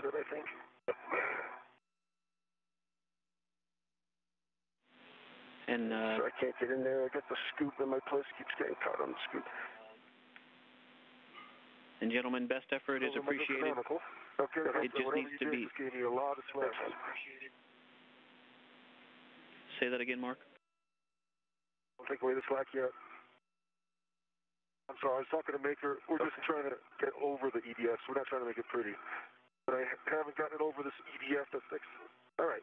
it, I think. And so I can't get in there. I got the scoop, and my place keeps getting caught on the scoop. And gentlemen, best effort is appreciated. Okay, it just needs to be. Just gave me a lot of slack. Say that again, Mark. Don't take away the slack yet. I'm sorry, I was talking to Maker. We're just trying to get over the EDF. We're not trying to make it pretty. But I haven't gotten it over this EDF that's next. All right.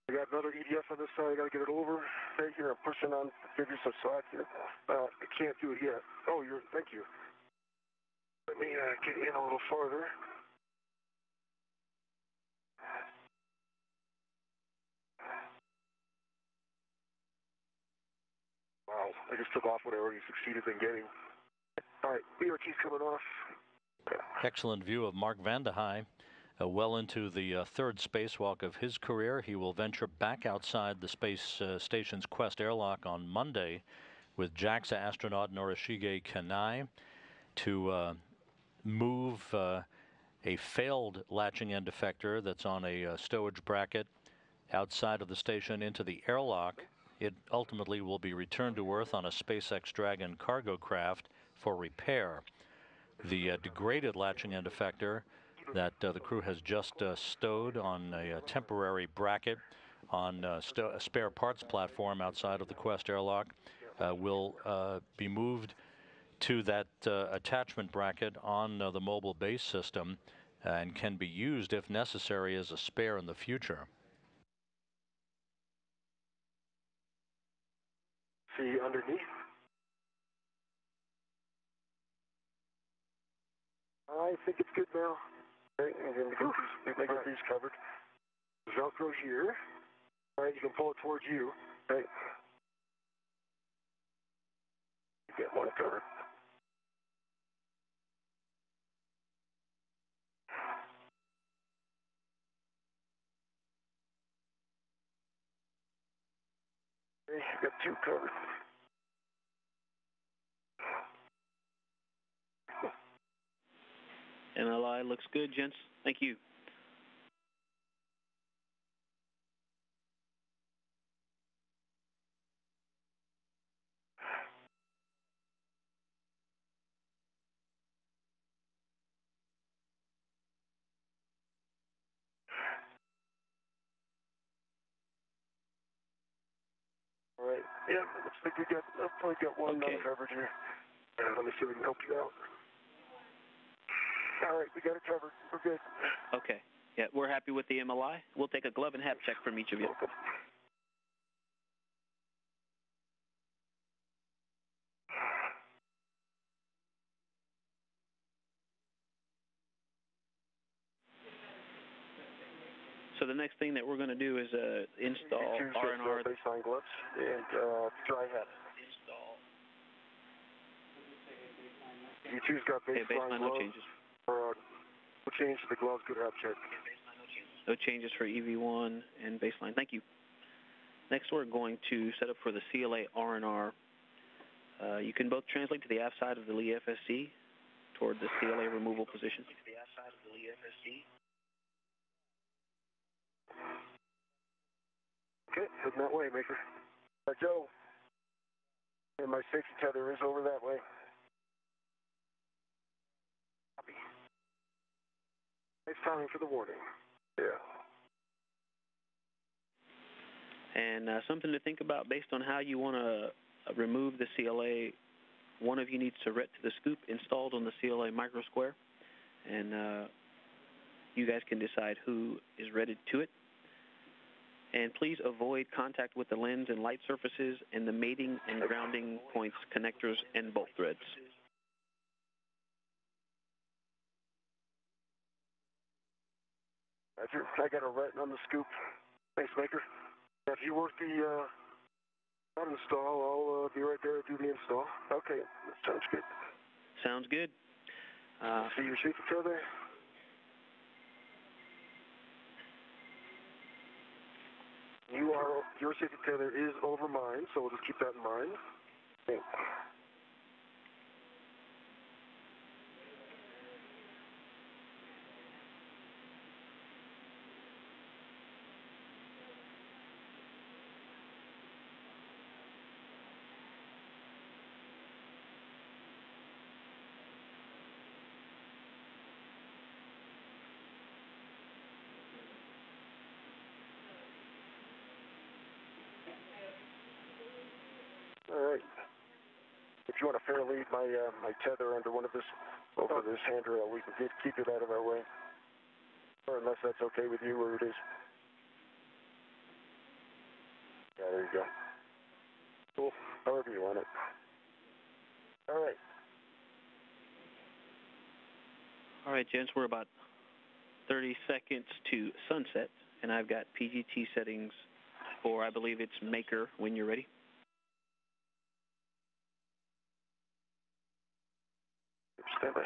I got another EDF on this side. I got to get it over. Right here, I'm pushing on to give you some slack here. I can't do it yet. Oh, thank you. Let me get in a little farther. Wow, I just took off what I already succeeded in getting. All right, BRT's coming off. Excellent view of Mark Vande Hei. Well into the third spacewalk of his career. He will venture back outside the space station's Quest airlock on Monday with JAXA astronaut Norishige Kanai to move a failed latching end effector that's on a stowage bracket outside of the station into the airlock. It ultimately will be returned to Earth on a SpaceX Dragon cargo craft for repair. The degraded latching end effector that the crew has just stowed on a temporary bracket on a spare parts platform outside of the Quest airlock will be moved to that attachment bracket on the mobile base system and can be used if necessary as a spare in the future. See underneath. I think it's good now. Okay, and then make these covered. Velcro here. All right, you can pull it towards you. Right. Get one covered. Okay, got two covered. MLI looks good, gents. Thank you. All right. Yeah, looks like I've probably got one coverage here. Let me see if we can help you out. All right, we got it covered. We're good. Okay. Yeah, we're happy with the MLI. We'll take a glove and hap check from each of you. Welcome. So the next thing that we're going to do is install R&R. Baseline gloves and dry hat. You two's got baseline gloves. No changes. We'll change to the gloves. Good hat check. No changes for EV1 and baseline. Thank you. Next, we're going to set up for the CLA R&R. You can both translate to the aft side of the Lee FSC toward the CLA removal position. Okay, heading that way, Maker. Joe. And my safety tether is over that way. Copy. It's timing for the warning. Yeah. And something to think about based on how you want to remove the CLA. One of you needs to ret to the scoop installed on the CLA micro square. And you guys can decide who is retted to it. And please avoid contact with the lens and light surfaces and the mating and grounding points, connectors, and bolt threads. Roger. I got a retin on the scoop. Thanks, Maker. If you work the install, I'll be right there to do the install. Okay, that sounds good. Sounds good. See your safety tether. Your safety tether is over mine, so we'll just keep that in mind. Okay. you want to fair lead my my tether under one of this over this handrail, we can keep it out of our way. Or unless that's okay with you, where it is. Yeah, there you go. Cool. However you want it. All right. All right, gents, we're about 30 seconds to sunset, and I've got PGT settings for, I believe it's Maker, when you're ready. Stand by.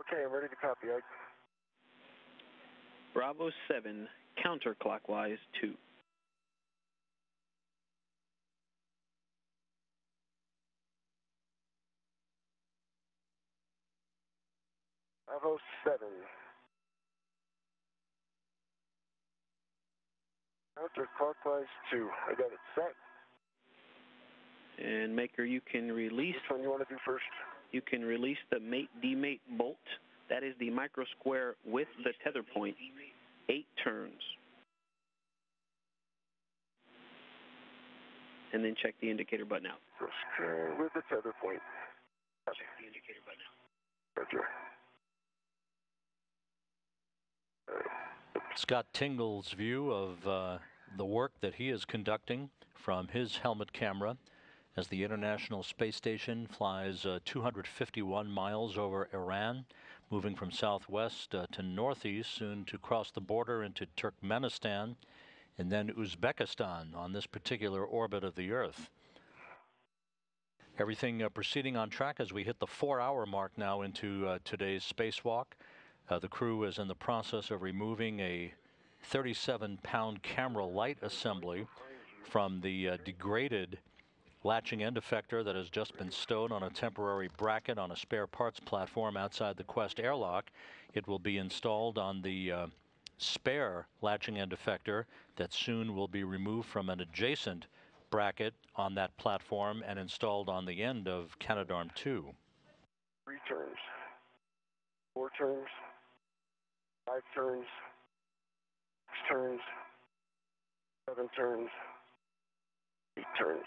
Okay, I'm ready to copy. Bravo 7, counterclockwise 2. Bravo 7. Counterclockwise 2. I got it set. And Maker, you can release... Which one you want to do first? You can release the mate-demate bolt. That is the micro square with the tether point. 8 turns. And then check the indicator button out. With the tether point. Check the indicator button out. Roger. Scott Tingle's view of the work that he is conducting from his helmet camera as the International Space Station flies 251 miles over Iran, moving from southwest to northeast, soon to cross the border into Turkmenistan and then Uzbekistan on this particular orbit of the Earth. Everything proceeding on track as we hit the 4-hour mark now into today's spacewalk. The crew is in the process of removing a 37-pound camera light assembly from the degraded latching end effector that has just been stowed on a temporary bracket on a spare parts platform outside the Quest airlock. It will be installed on the spare latching end effector that soon will be removed from an adjacent bracket on that platform and installed on the end of Canadarm2. 3 turns. 4 turns. 5 turns. 6 turns. 7 turns. 8 turns.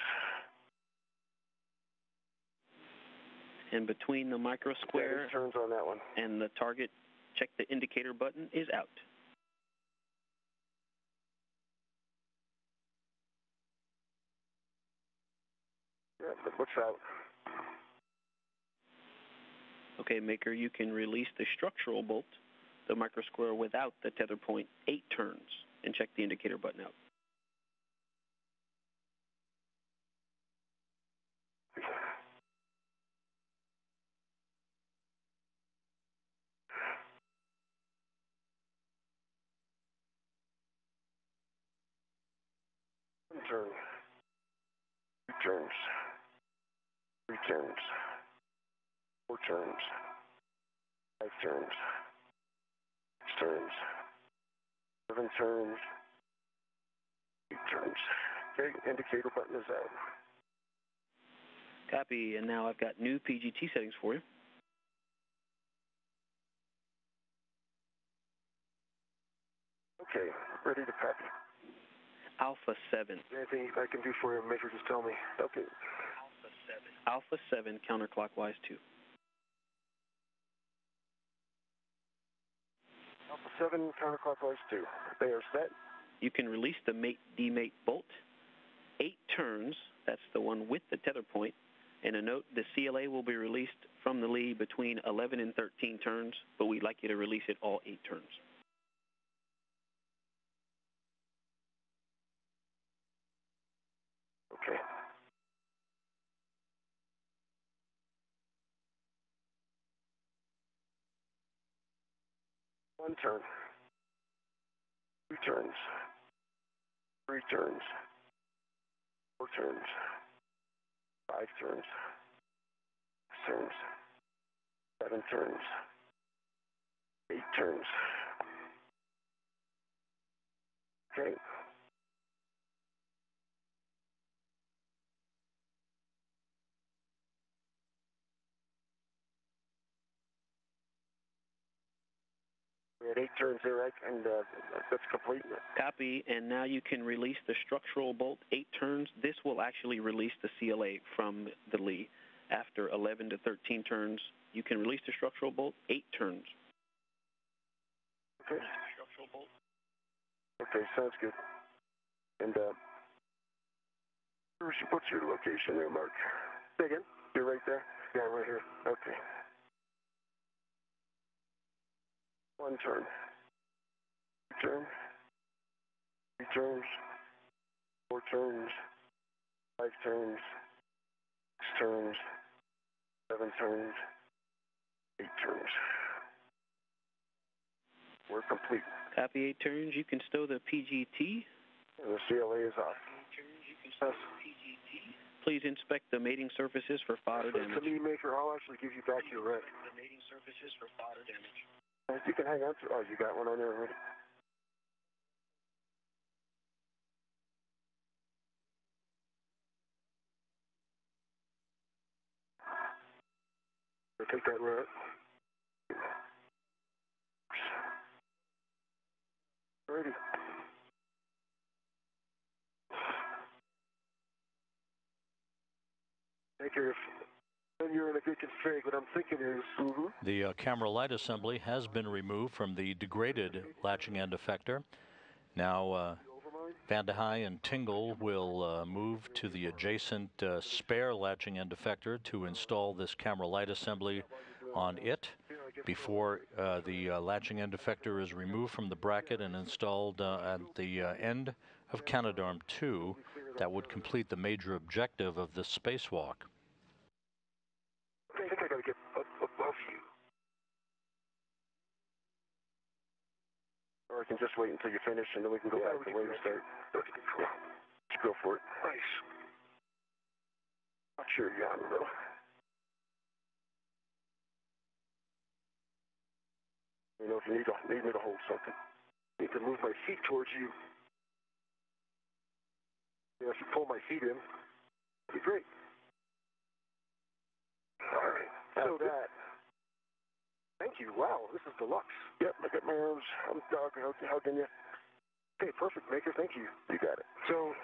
And between the micro square turns on that one and the target, check the indicator button is out. Yeah, but what's out? Okay, Maker, you can release the structural bolt, the micro square without the tether point, 8 turns, and check the indicator button out. Turn. 2 turns. 3 turns. 4 turns. 5 turns. 6 turns. 7 turns. 8 turns. Okay, indicator button is out. Copy, and now I've got new PGT settings for you. Okay, ready to copy. Alpha 7. Anything I can do for you, Maker, just tell me. Okay. Alpha 7, counterclockwise 2. Alpha 7, counterclockwise 2. They are set. You can release the mate-demate bolt. 8 turns, that's the one with the tether point. And a note, the CLA will be released from the lead between 11 and 13 turns, but we'd like you to release it all 8 turns. Okay. One turn. 2 turns. 3 turns. 4 turns. 5 turns. 6 turns. 7 turns. 8 turns. Okay. And 8 turns there, right? And that's complete. Copy, and now you can release the structural bolt 8 turns. This will actually release the CLA from the lee. After 11 to 13 turns, you can release the structural bolt 8 turns. Okay. Structural bolt. Okay, sounds good. And what's your location there, Mark? Say again? You're right there? Yeah, right here. Okay. 1 turn. 2 turn. 3 turns. 4 turns. 5 turns. 6 turns. 7 turns. 8 turns. We're complete. Copy 8 turns. You can stow the PGT. And the CLA is off. 8 turns. You can stow the PGT. Please inspect the mating surfaces for fodder damage. To me, Maker, I'll actually give you back your rent. The mating surfaces for fodder damage. You can hang on to. Oh, you got one on there already. I'll take that rent. Alrighty. Maker, then you're in a good config. What I'm thinking is the camera light assembly has been removed from the degraded latching end effector. Now Van de Hei and Tingle will move to the adjacent spare latching end effector to install this camera light assembly on it before the latching end effector is removed from the bracket and installed at the end of Canadarm 2. That would complete the major objective of this spacewalk. I think I gotta get above you. Or I can just wait until you finish and then we can go back to where you start. Let's go for it. Nice. Not sure you're on, though. You know, if you need me to hold something. I need to move my feet towards you. Yeah, if you pull my feet in, it'd be great. All right. So that. Thank you. Wow, this is deluxe. Yep, I got my arms. I'm hugging you. Okay, perfect, Maker. Thank you. You got it. So,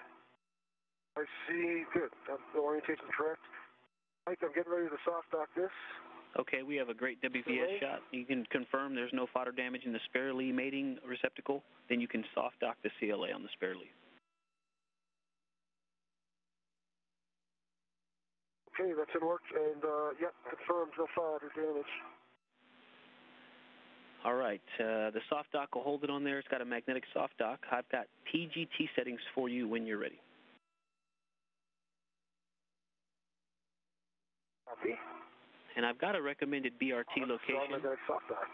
I see. Good. The orientation's correct. Mike, I'm getting ready to soft dock this. Okay, we have a great WVS shot. You can confirm there's no fodder damage in the spare lee mating receptacle. Then you can soft dock the CLA on the spare lee. Okay, that's in work, and yep, confirmed, no fodder damage. All right, the soft dock will hold it on there. It's got a magnetic soft dock. I've got PGT settings for you when you're ready. Copy. And I've got a recommended BRT location. Magnetic soft dock.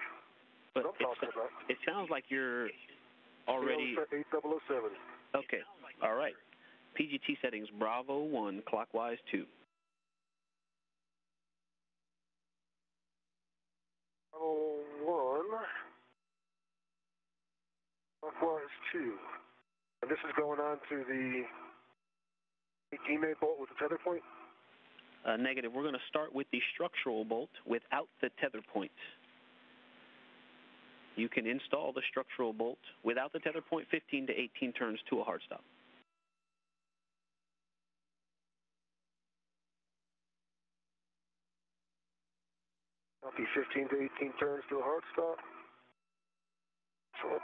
But what I'm talking about. It sounds like you're already... 8007. Okay, all right. PGT settings, Bravo 1, clockwise 2. Bravo 1, clockwise 2. And this is going on to the 18-main bolt with the tether point? Negative. We're going to start with the structural bolt without the tether point. You can install the structural bolt without the tether point 15 to 18 turns to a hard stop. Copy, 15 to 18 turns to a hard stop. Excellent.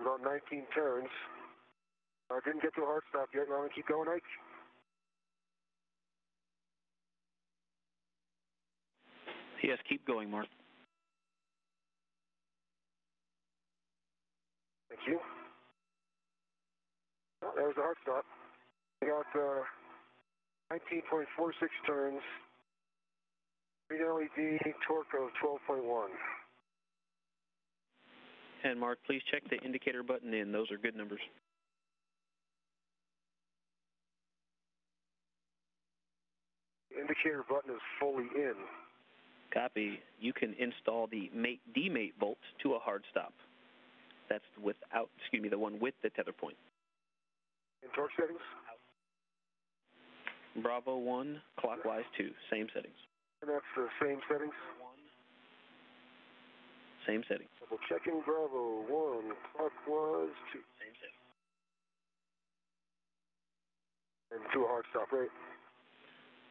About 19 turns. I didn't get to a hard stop yet. Now I'm going to keep going, Ike. Yes, keep going, Mark. Thank you. Well, that was a hard stop. We got 19.46 turns. Green LED, torque of 12.1. And Mark, please check the indicator button in. Those are good numbers. The indicator button is fully in. Copy. You can install the demate bolt to a hard stop. That's without, the one with the tether point. In torque settings? Bravo 1, clockwise 2, same settings. And that's the same settings? Same settings. Double checking, Bravo 1, clockwise 2. Same settings. And to a hard stop, right?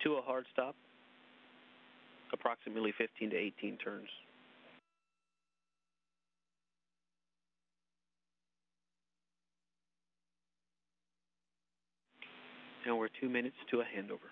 To a hard stop, approximately 15 to 18 turns. And we're 2 minutes to a handover.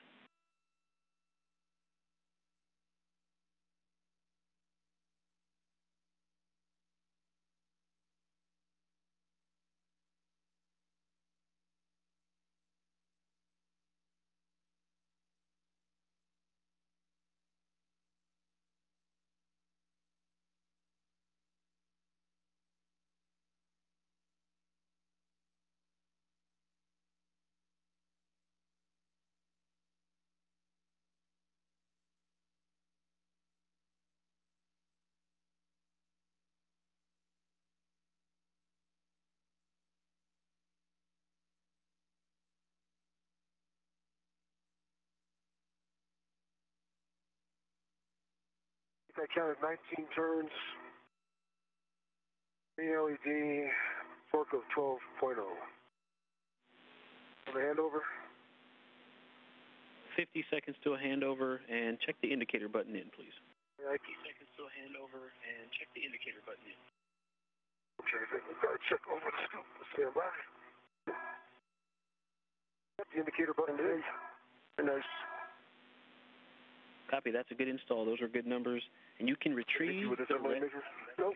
I counted 19 turns. Green LED, torque of 12.0. On the handover? 50 seconds to a handover, and check the indicator button in, please. 50 seconds to a handover, and check the indicator button in. Okay, I think we've got to check over the scoop. Stand by. Got the indicator button in. Very nice. Copy, that's a good install. Those are good numbers. And you can retrieve the ret. Nope.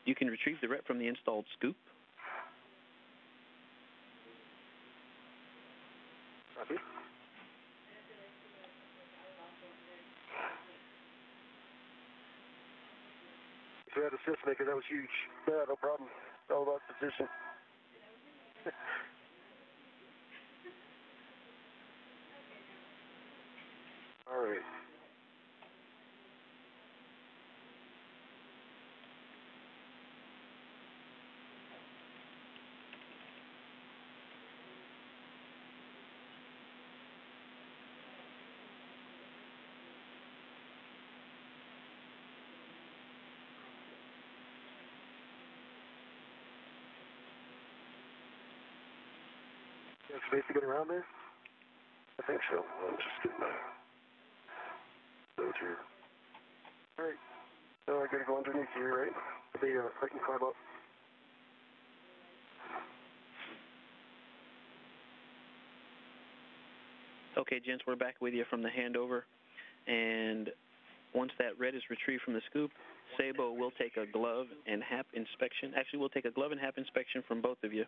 You can retrieve the ret from the installed scoop. Copy. If you had a assist maker, that was huge. Yeah, no problem. It's all about position. All right. You have space to get around there? I think so. I'm just getting my load here. All right. Now I gotta go underneath here, right? I can climb up. Okay, gents, we're back with you from the handover. And once that red is retrieved from the scoop, Sabo will take a glove and HAP inspection. Actually, we'll take a glove and HAP inspection from both of you.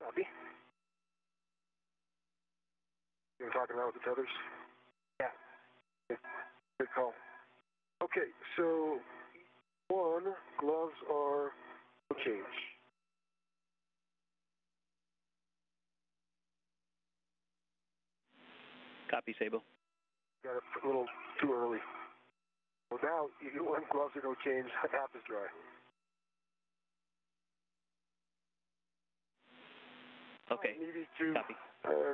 Copy. You were talking about with the tethers? Yeah. Good call. Okay, so one, gloves are no change. Copy, Sabo. Got it a little too early. Well, now, one, gloves are no change, HAP is dry. Okay, Needed to, copy.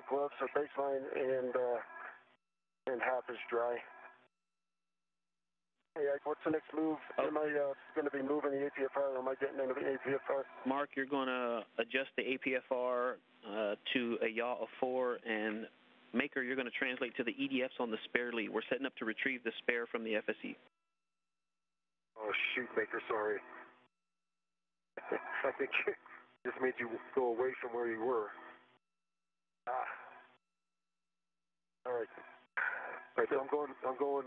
gloves are baseline and HAP is dry. Hey, Ike, what's the next move? Oh. Am I going to be moving the APFR, or am I getting into the APFR? Mark, you're going to adjust the APFR to a yaw of 4, and Maker, you're going to translate to the EDFs on the spare lead. We're setting up to retrieve the spare from the FSE. Oh, shoot, Maker, sorry. I think it just made you go away from where you were. Ah. All right. All right, so I'm going,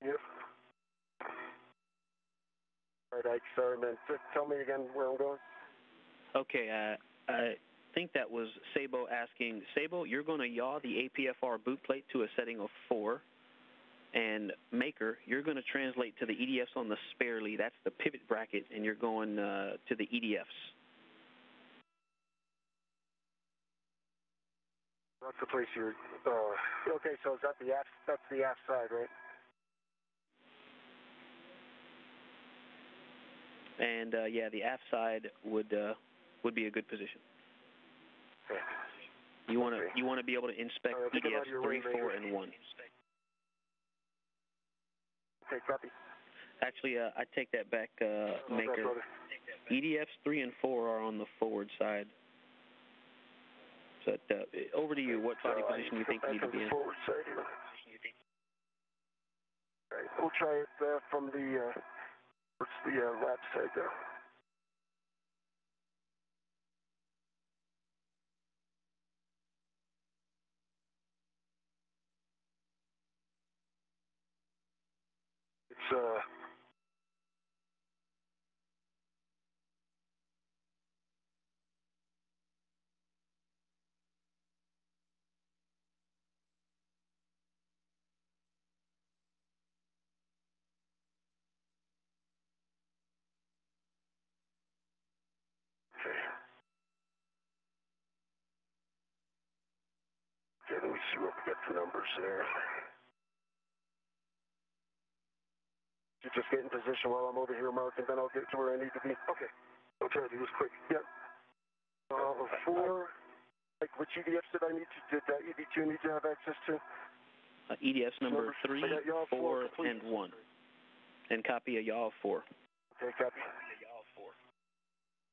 yep. All right, Ike, sorry, man. Just tell me again where I'm going. Okay, I think that was Sabo asking. Sabo, you're going to yaw the APFR boot plate to a setting of 4. And Maker, you're going to translate to the EDFs on the spare lead. That's the pivot bracket, and you're going to the EDFs. That's the place you're, okay, so is that the aft, that's the aft side, right? And yeah, the aft side would be a good position. Okay. You want to be able to inspect EDFs 3, 4, and 1. Okay, copy. Actually, I take that back, Maker. EDFs 3 and 4 are on the forward side. So over to you. What body position do you think you need to be in? Forward side here. All right, we'll try it from the what's the lap side there. It's okay, let me see what we got for numbers there. You just get in position while I'm over here, Mark, and then I'll get to where I need to be. Okay. I'll try to do this quick. Yep. 4, like which EDFs did I need to, did that ED2 need to have access to? EDFs number 3, 4, and 1. And copy a yaw of 4. Okay, copy.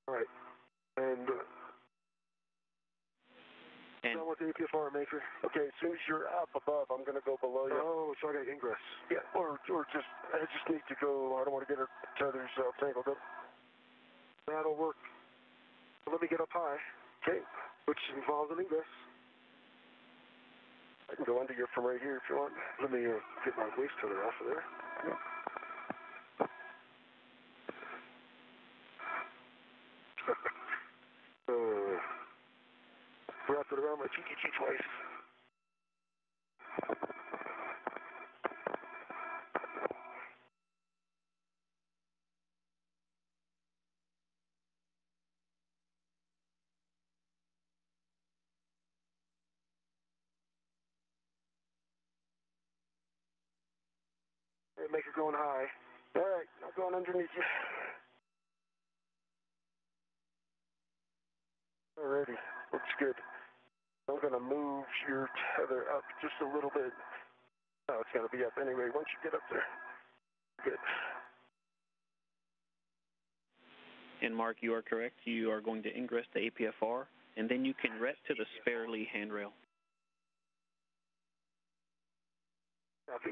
All right. And done with the APFR, Maker. Okay, as soon as you're up above, I'm going to go below you. Oh, so I got ingress. Yeah, or just, I just need to go, I don't want to get her tethers tangled up. That'll work. Let me get up high, okay, which involves an ingress. I can go under you from right here if you want. Let me get my waist tether off of there. Yeah. Wrapped it around my TTT twice. Make it going high. All right, I'm going underneath you. Alrighty, looks good. I'm going to move your tether up just a little bit. Oh, it's going to be up anyway once you get up there. Good. And Mark, you are correct. You are going to ingress the APFR, and then you can ret to the spare lee handrail. Copy.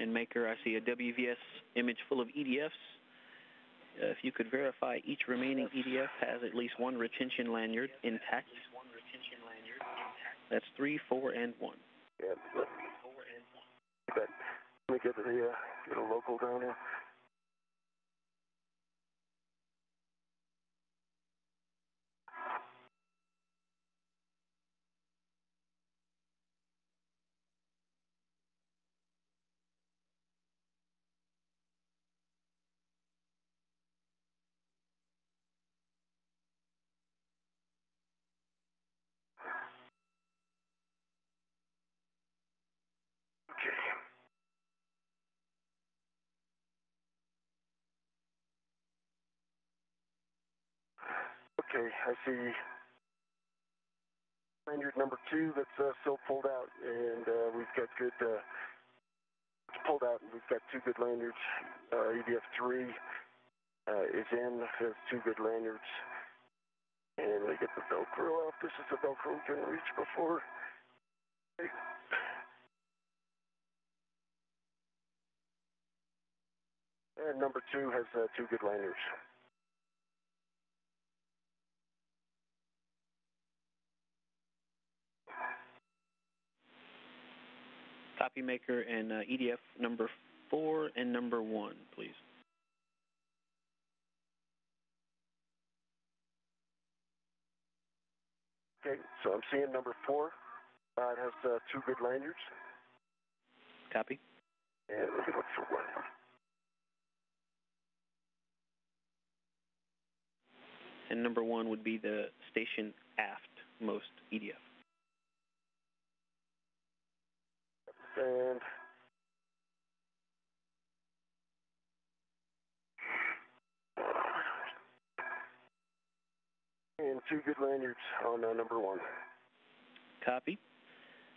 And Maker, I see a WVS image full of EDFs. If you could verify each remaining EDF has at least one retention lanyard intact. That's 3, 4, and 1. Yeah. Let me get a local down here. Okay, I see lanyard number 2 that's still pulled out, and we've got good pulled out, and we've got two good lanyards. EDF 3 is in, has two good lanyards. And we get the Velcro off. This is the Velcro we couldn't reach before. Okay. And number 2 has two good lanyards. Copy maker and EDF number 4 and number 1, please. Okay, so I'm seeing number 4. It has two good lanyards. Copy. And let me look for 1. And number 1 would be the station aft-most EDF. And two good lanyards on number 1. Copy.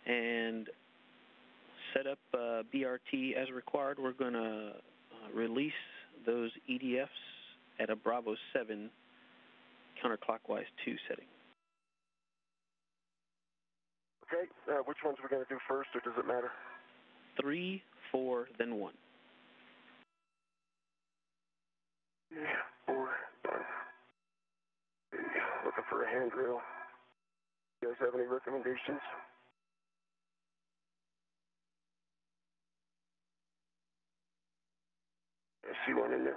And set up BRT as required. We're going to release those EDFs at a Bravo 7 counterclockwise 2 setting. Okay, which ones are we going to do first, or does it matter? 3, 4, then 1. 3, 4, 1. Looking for a handrail. You guys have any recommendations? I see one in there.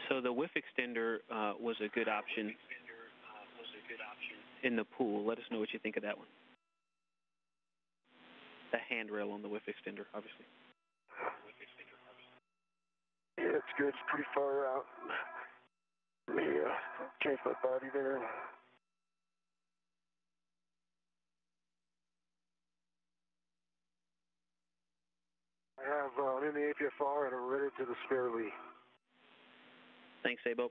So the whiff extender was a good option in the pool. Let us know what you think of that one. The handrail on the whiff extender, obviously. Yeah, it's good. It's pretty far out. Let me change my body there. I have I'm in the APFR and I'm ready to the spare lee. Thanks, Sabo.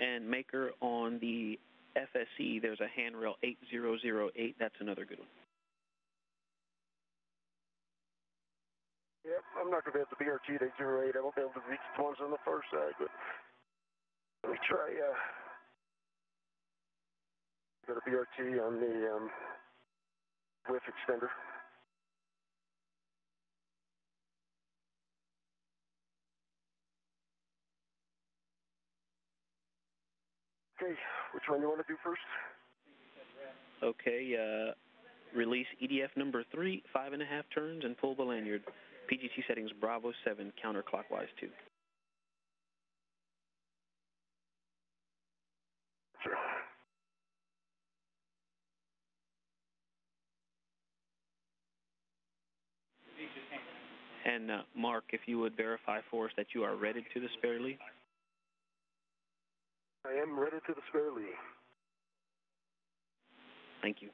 And maker on the FSE, there's a handrail 8008. That's another good one. Yep, I'm not going to be at the BRT at 808. I won't be able to reach the ones on the far side, but let me try. Got a BRT on the whiff extender. Okay, which one you want to do first? Okay, release EDF number 3, 5.5 turns, and pull the lanyard. PGT settings Bravo 7, counterclockwise 2. Sure. And Mark, if you would verify for us that you are ready to the spare lee. I am ready to the spare lee. Thank you.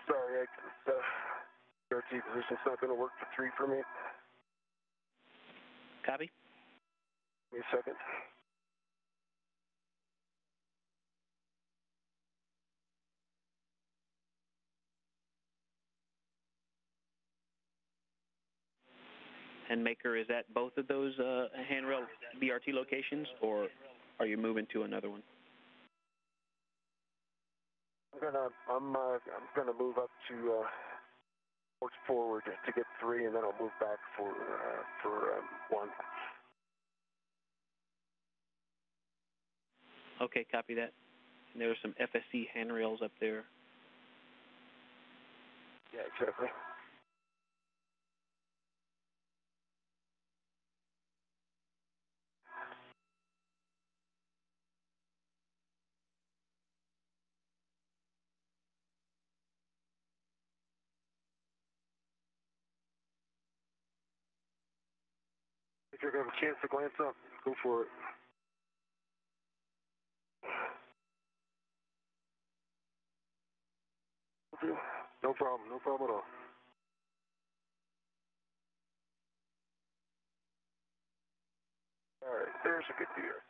Sorry, the BRT position's not going to work for 3 for me. Copy. Give me a second. And maker, is that both of those handrail BRT locations, or are you moving to another one? I'm gonna move up to forward to get 3, and then I'll move back for 1. Okay, copy that. And there are some FSC handrails up there. Yeah, exactly. If you're going to have a chance to glance up, go for it. No problem at all. All right, there's a good deer.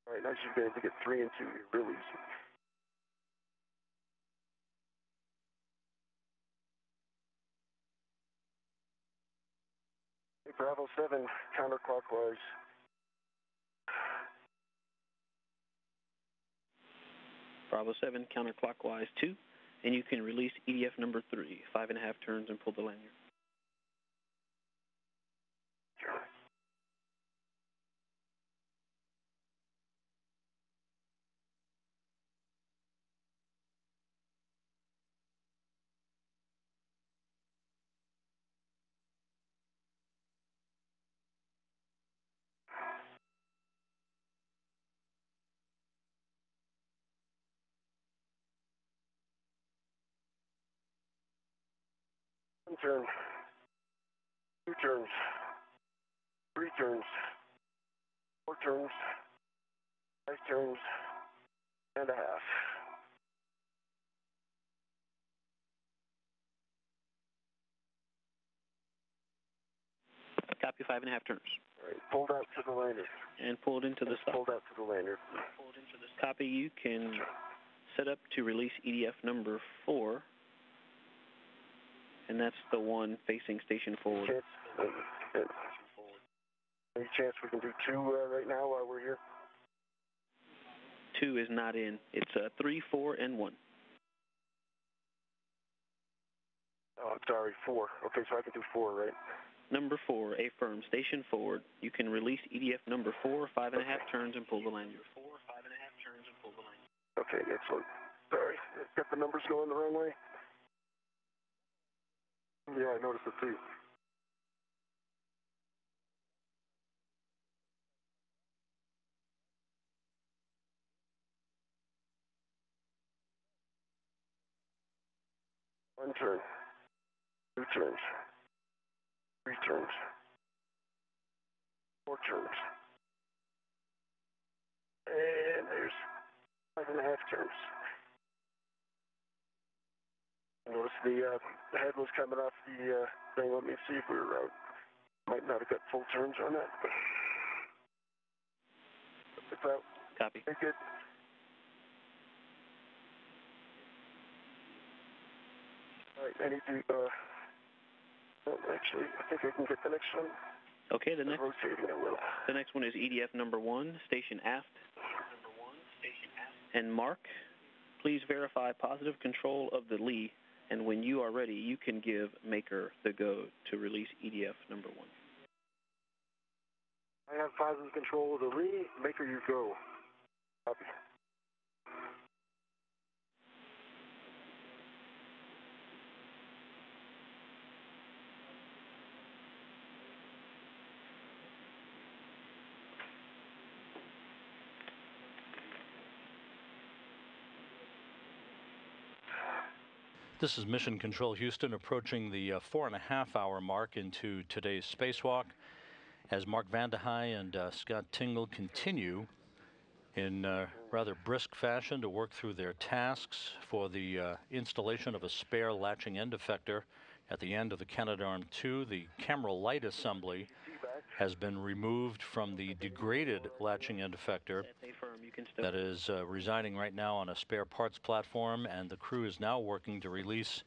All right, now you've been able to get 3 and 2 here, really easy. Okay, Bravo 7, counterclockwise. Bravo 7, counterclockwise 2, and you can release EDF number 3, 5.5 turns and pull the lanyard. Sure. One turn, 2 turns, 3 turns, 4 turns, 5 turns, and a half. Copy, 5.5 turns. All right, pulled out to the lanyard. And pulled into the stop. Pulled out to the lanyard. Copy, you can set up to release EDF number 4, and that's the one facing station forward. Any chance we can do 2 right now while we're here? 2 is not in. It's 3, 4, and 1. Oh, I'm sorry, 4. Okay, so I can do 4, right? Number 4, affirm, station forward. You can release EDF number 4, 5.5 turns and pull the lanyard. Okay, excellent. Sorry, got the numbers going the wrong way. Yeah, I noticed it too. One turn, 2 turns, 3 turns, 4 turns, and there's 5.5 turns. Notice the head was coming off the thing. Let me see if we were out. Might not have got full turns on that. It's out. Copy. Okay, good. All right, I need to, well, actually, I think I can get the next one. Okay, the next one is EDF number 1, station aft. And Mark, please verify positive control of the lee, and when you are ready, you can give Maker the go to release EDF number 1. I have positive control of the lee. Maker, you go. Copy. This is Mission Control Houston, approaching the 4.5-hour mark into today's spacewalk as Mark Vande Hei and Scott Tingle continue in rather brisk fashion to work through their tasks for the installation of a spare latching end effector at the end of the Canadarm2. The camera light assembly has been removed from the degraded latching end effector that is residing right now on a spare parts platform, and the crew is now working to release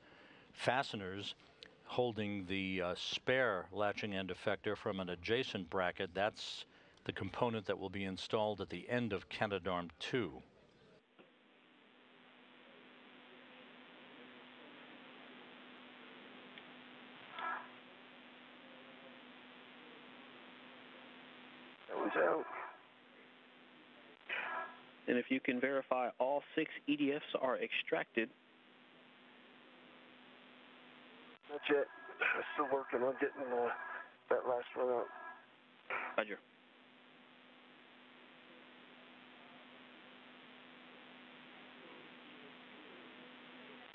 fasteners holding the spare latching end effector from an adjacent bracket. That's the component that will be installed at the end of Canadarm2. That one's out. And if you can verify all 6 EDFs are extracted. Not yet. I'm still working on getting that last one out. Roger.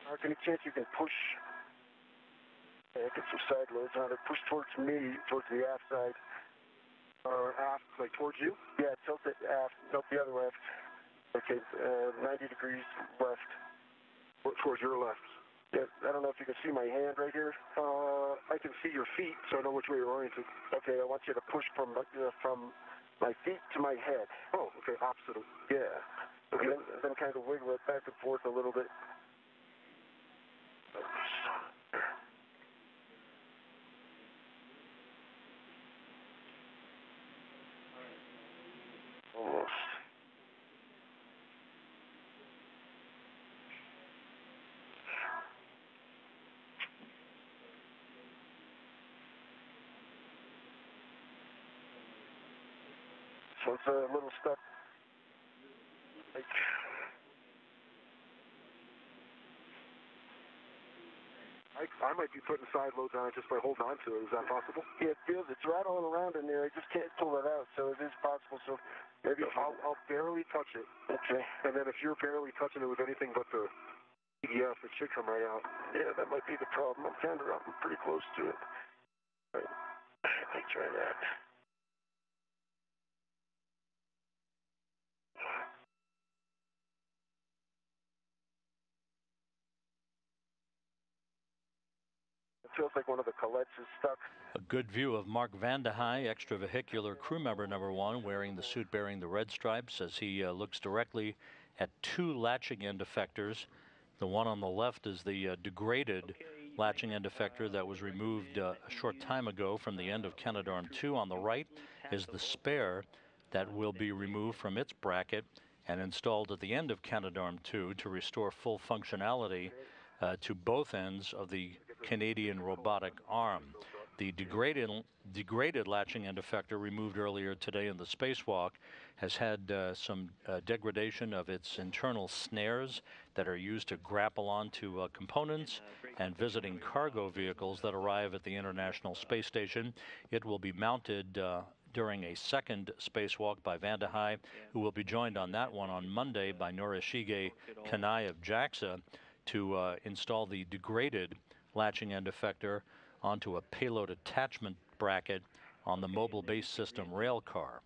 Mark, any chance you can push Okay, get some side loads on it. Push towards me, towards the aft side. Or aft, like towards you? Yeah, tilt it aft. Nope, the other left. Okay, 90 degrees left. Towards your left. Yeah, I don't know if you can see my hand right here. I can see your feet, so I know which way you're oriented. Okay, I want you to push from my feet to my head. Oh, okay, opposite. Yeah. Okay, then kind of wiggle it back and forth a little bit. Almost. So it's a little stuck. Like, I might be putting side loads on it just by holding on to it. Is that possible? Yeah, it feels it's rattling around in there. I just can't pull it out, so it is possible. So maybe I'll barely touch it. Okay. And then if you're barely touching it with anything but the PDF, it should come right out. Yeah, that might be the problem. I'm pretty close to it. All right. Let me try that. It feels like one of the colettes is stuck. A good view of Mark Vande Hei, extravehicular crew member number 1, wearing the suit bearing the red stripes as he looks directly at 2 latching end effectors. The one on the left is the degraded latching end effector that was removed a short time ago from the end of Canadarm2. On the right is the spare that will be removed from its bracket and installed at the end of Canadarm2 to restore full functionality to both ends of the Canadian robotic arm. The degraded latching end effector removed earlier today in the spacewalk has had some degradation of its internal snares that are used to grapple onto components and visiting cargo vehicles that arrive at the International Space Station. It will be mounted during a second spacewalk by Vande Hei, who will be joined on that one on Monday by Norishige Kanai of JAXA to install the degraded latching end effector onto a payload attachment bracket on the Mobile Base System rail car.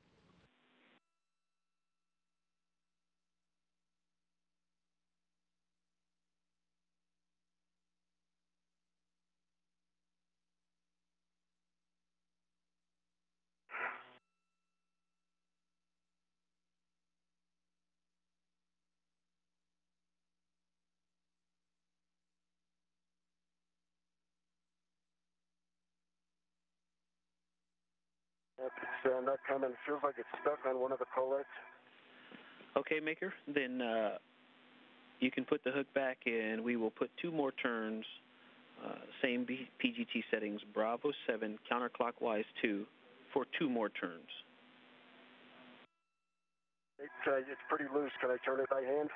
It's not coming. It feels like it's stuck on one of the colettes. Okay, Maker. Then you can put the hook back, and we will put 2 more turns, same PGT settings, Bravo 7, counterclockwise 2, for 2 more turns. It's pretty loose. Can I turn it by hand?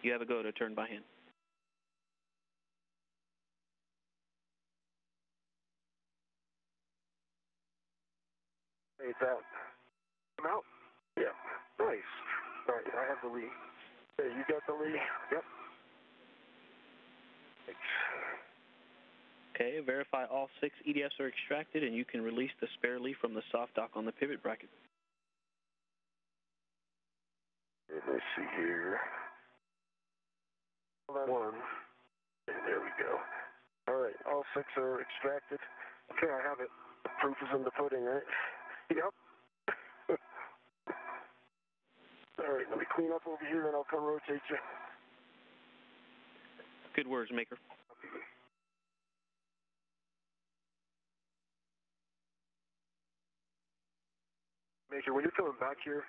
You have a go to turn by hand. It's out. I'm out? Yeah. Nice. All right, I have the lead. Hey, you got the lead? Yep. Thanks. Okay, verify all 6 EDFs are extracted, and you can release the spare leaf from the soft dock on the pivot bracket. Let me see here. Hold on. 1. There we go. All right, all 6 are extracted. Okay, I have it. The proof is in the pudding, right? Yep. All right, let me clean up over here, and I'll come rotate you. Good words, Maker. Major, when you're coming back here,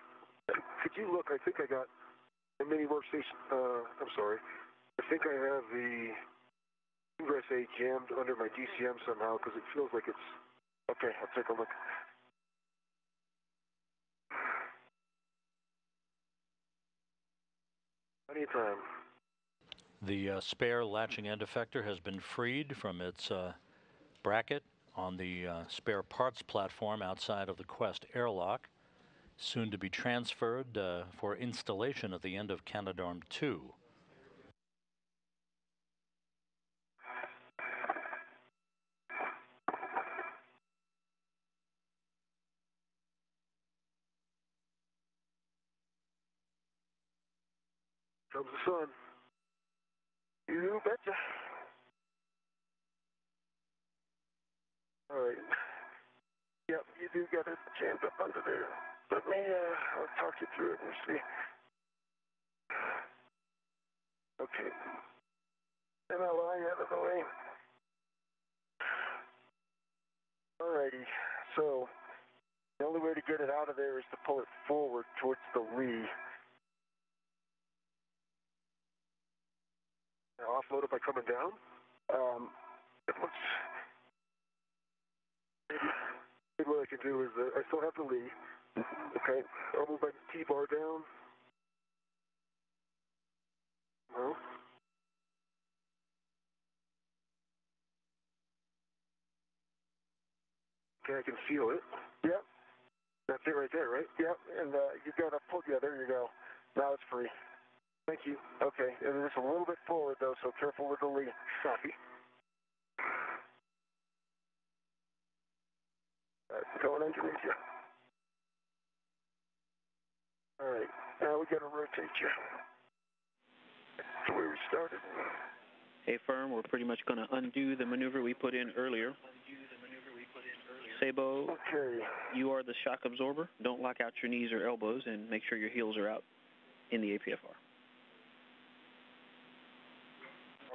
could you look? I think I got the mini workstation. I'm sorry. I think I have the USA jammed under my DCM somehow because it feels like it's... Okay, I'll take a look. Anytime. The spare latching end effector has been freed from its bracket on the spare parts platform outside of the Quest airlock, soon to be transferred for installation at the end of Canadarm2. comes the sun. You betcha. All right. Yep, you do got it jammed up under there. Let me, I'll talk you through it and see. Okay. And I'll lie out of the way. All righty. So, the only way to get it out of there is to pull it forward towards the lee. Now, offload it by coming down. Maybe what I can do is, I still have the lee. Okay, I'll move my T-bar down. No. Okay, I can feel it. Yep. That's it right there, right? Yep, and you got to pull, yeah, there you go. Now it's free. Thank you. Okay, and it's a little bit forward though, so careful with the lee. Copy. Going underneath you. All right, now we got to rotate you. That's where we started. Hey, firm, we're pretty much going to undo the maneuver we put in earlier. Sabo, okay. You are the shock absorber. Don't lock out your knees or elbows, and make sure your heels are out in the APFR.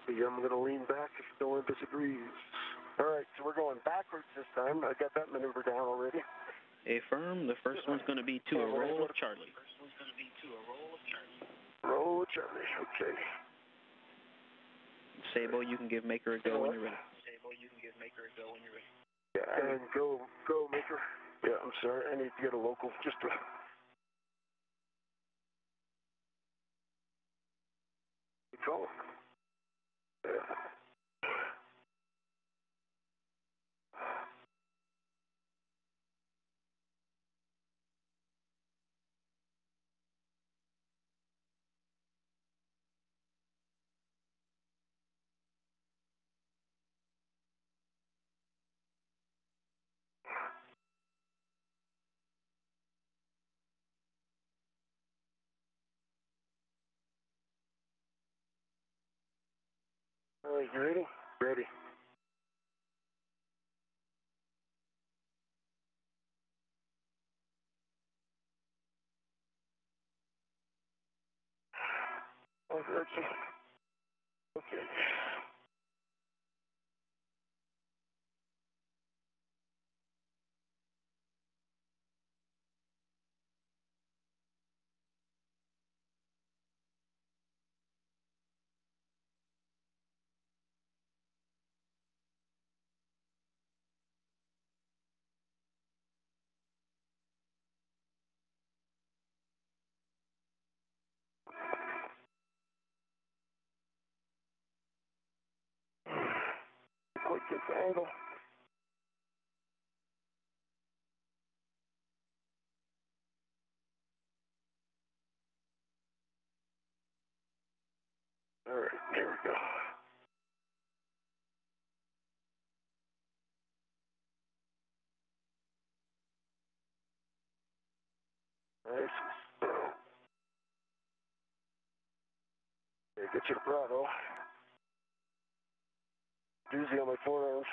I'm going to lean back if no one disagrees. All right, so we're going backwards this time. I got that maneuver down already. Hey, firm, the first one's going to be to a roll of Charlie. Roll of Charlie, okay. Sabo, you can give Maker a go when you're ready. Yeah, and go, Maker. Yeah, I'm sorry, I need to get a local just to... Go. Yeah. All right, you ready? Ready. Okay. Okay. Quick this angle. All right, here we go. Nice. Okay, get you the Bravo. Doozy on my forearms.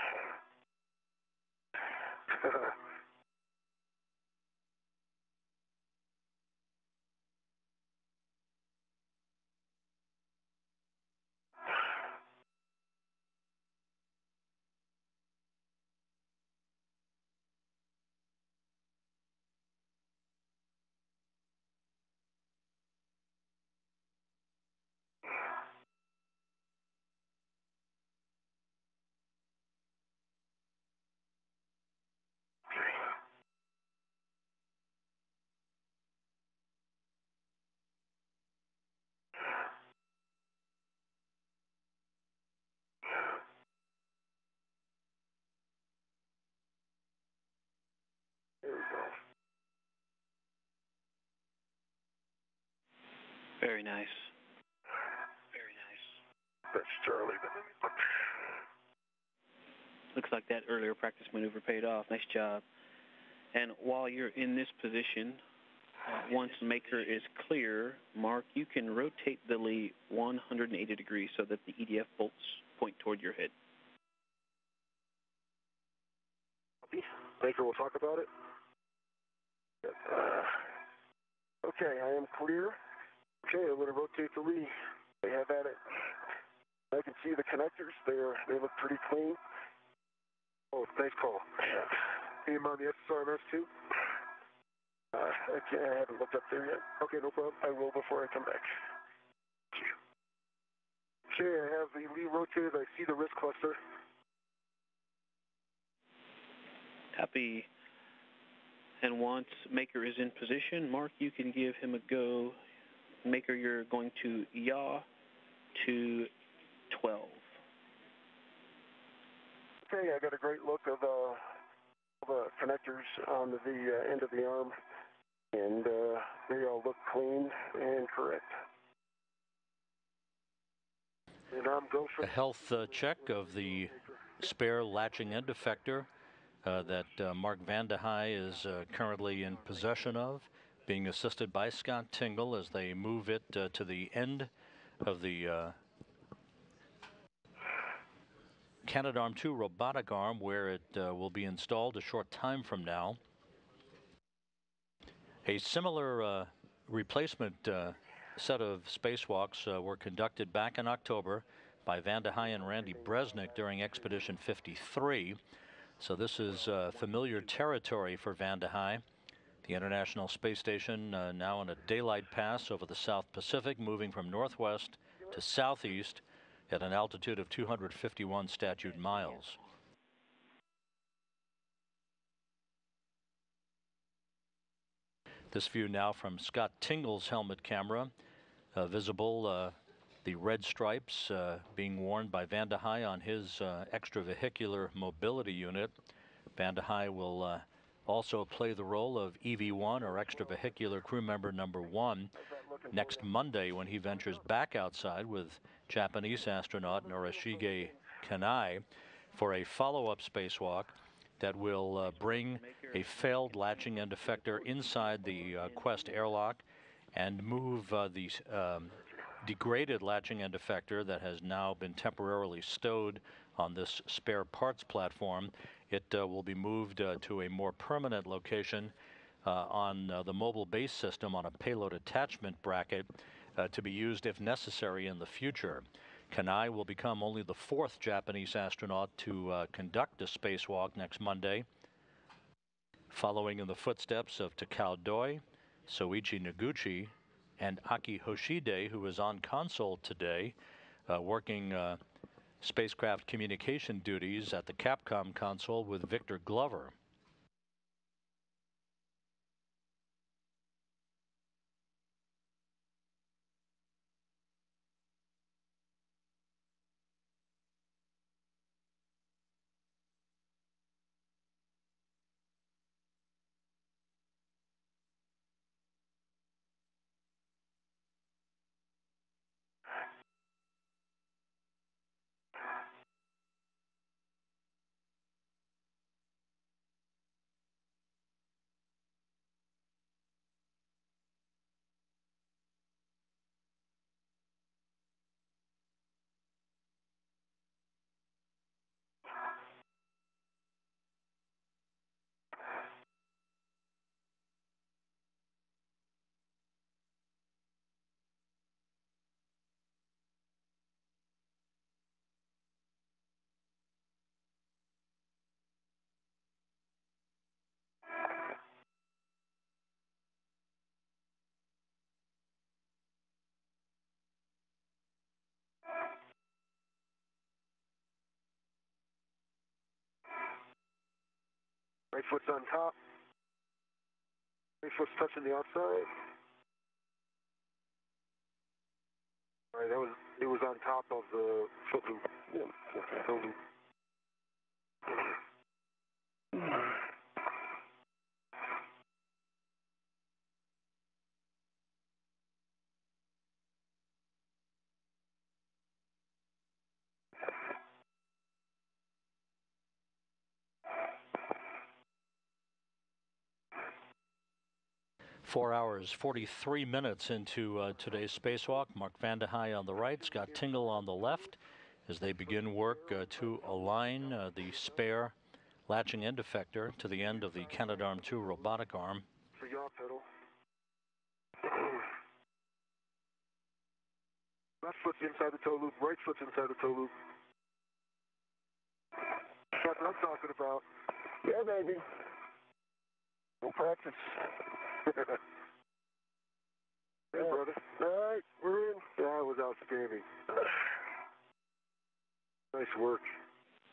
There we go. Very nice. That's Charlie. Looks like that earlier practice maneuver paid off. Nice job. And while you're in this position, once maker is clear, Mark, you can rotate the lead 180 degrees so that the EDF bolts point toward your head. Maker will talk about it. Okay, I am clear. Okay, I'm going to rotate the lead. They have at it. I can see the connectors. They look pretty clean. Oh, nice call. Am on the SRMS too? Okay, I haven't looked up there yet. Okay, no problem. I will before I come back. Okay, I have the lead rotated. I see the wrist cluster. Copy. And once maker is in position, Mark, you can give him a go. Maker, you're going to yaw to 12. Okay, I got a great look of the connectors on the end of the arm, and they all look clean and correct. And I'm go for a health check of the spare latching end effector that Mark Vandehei is currently in possession of, being assisted by Scott Tingle as they move it to the end of the Canadarm2 robotic arm, where it will be installed a short time from now. A similar replacement set of spacewalks were conducted back in October by Vandehei and Randy Bresnik during Expedition 53. So this is familiar territory for Vandehei. The International Space Station now in a daylight pass over the South Pacific, moving from northwest to southeast at an altitude of 251 statute miles. This view now from Scott Tingle's helmet camera, visible the red stripes being worn by Vandehei on his extravehicular mobility unit. Vandehei will also play the role of EV1, or extravehicular crew member number 1, next Monday when he ventures back outside with Japanese astronaut Norishige Kanai for a follow-up spacewalk that will bring a failed latching end effector inside the Quest airlock and move the degraded latching end effector that has now been temporarily stowed on this spare parts platform. It will be moved to a more permanent location on the mobile base system on a payload attachment bracket to be used if necessary in the future. Kanai will become only the 4th Japanese astronaut to conduct a spacewalk next Monday, following in the footsteps of Takao Doi, Soichi Noguchi, and Aki Hoshide, who is on console today, working spacecraft communication duties at the Capcom console with Victor Glover. Right foot's on top. Right foot's touching the outside. All right, it was on top of the foot loop. Yeah, foot loop. 4 hours, 43 minutes into today's spacewalk. Mark Vande Hei on the right, Scott Tingle on the left, as they begin work to align the spare latching end effector to the end of the Canadarm2 robotic arm. For yaw pedal. Left foot's inside the toe loop, right foot's inside the toe loop. That's what I'm talking about. Yeah, baby. No practice. Hey, brother. All right, we're in. Yeah, it was outstanding. Nice work.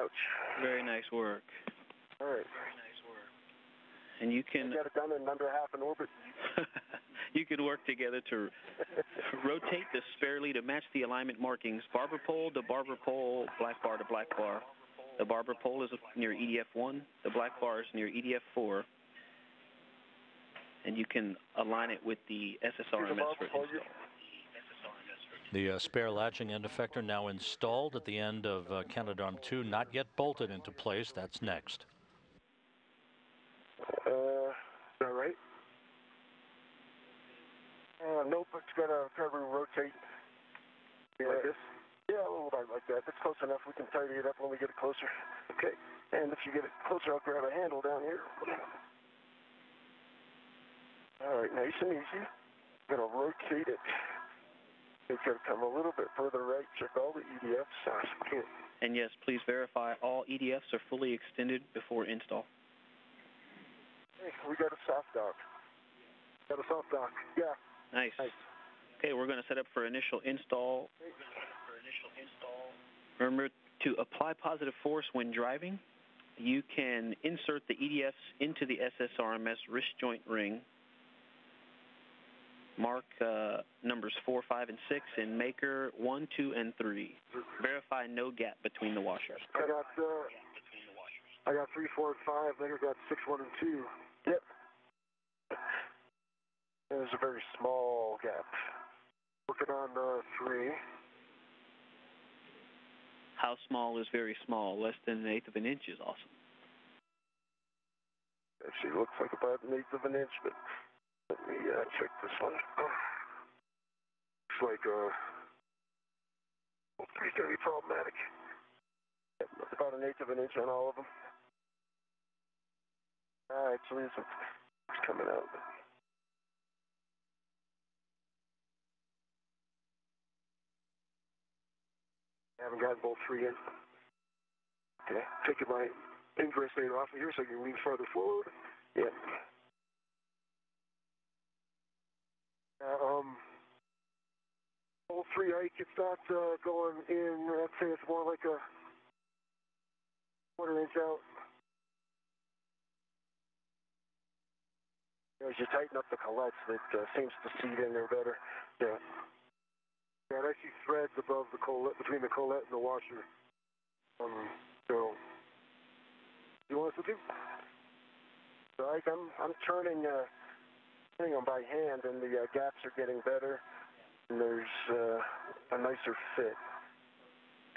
Ouch. Very nice work. All right. Very nice work. And you can get it done in under half an orbit. You can work together to rotate the spare lead to match the alignment markings. Barber pole to barber pole, black bar to black bar. The barber pole is near EDF1. The black bar is near EDF4. And you can align it with the SSRMS for install. The spare latching end effector now installed at the end of Canadarm2, not yet bolted into place. That's next. Is that right? Nope, it's going to rotate. Like this? Yeah, a little bit like that. That's close enough. We can tidy it up when we get it closer. Okay. And if you get it closer, I'll grab a handle down here. All right, nice and easy. I'm going to rotate it. It's going to come a little bit further right. Check all the EDFs. And yes, please verify all EDFs are fully extended before install. Hey, we got a soft dock. Got a soft dock. Yeah. Nice. Okay, we're going to set up for initial install. Remember to apply positive force when driving. You can insert the EDFs into the SSRMS wrist joint ring. Mark numbers 4, 5, and 6 in maker 1, 2, and 3. Verify no gap between the washers. I got 3, 4, and 5. Maker got 6, 1, and 2. Yep. There's a very small gap. Working on 3. How small is very small? Less than 1/8 of an inch is awesome. Actually, looks like about 1/8 of an inch, but let me check this one. Looks like it's going to be problematic. Yep, about 1/8 of an inch on all of them. Actually, it's coming out. I haven't gotten both 3 in. Okay, taking my ingress aid off of here so I can lean farther forward. Yep. All 3 Ike, it's not going in. I'd say it's more like a 1/4 inch out. As you tighten up the collates, it seems to seat in there better. Yeah. Yeah, I see threads above the collet, between the collet and the washer. So, you want us to do? So I'm turning them by hand, and the gaps are getting better, and there's a nicer fit.